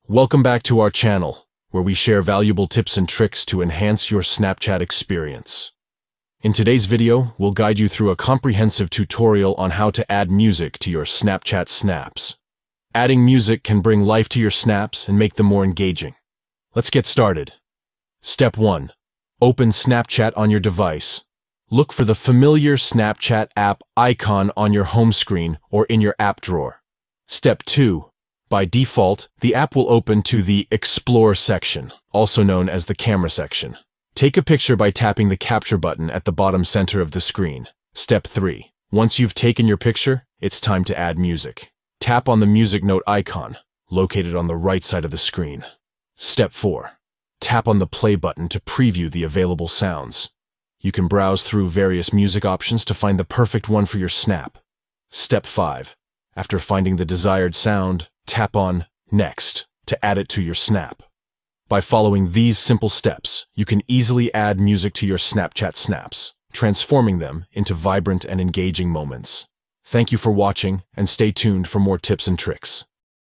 Welcome back to our channel, where we share valuable tips and tricks to enhance your Snapchat experience. In today's video, we'll guide you through a comprehensive tutorial on how to add music to your Snapchat snaps. Adding music can bring life to your snaps and make them more engaging. Let's get started. Step 1. Open Snapchat on your device. Look for the familiar Snapchat app icon on your home screen or in your app drawer. Step 2. By default, the app will open to the Explore section, also known as the camera section. Take a picture by tapping the capture button at the bottom center of the screen. Step 3. Once you've taken your picture, it's time to add music. Tap on the music note icon, located on the right side of the screen. Step 4. Tap on the play button to preview the available sounds. You can browse through various music options to find the perfect one for your snap. Step 5. After finding the desired sound, tap on Next to add it to your snap. By following these simple steps, you can easily add music to your Snapchat snaps, transforming them into vibrant and engaging moments. Thank you for watching, and stay tuned for more tips and tricks.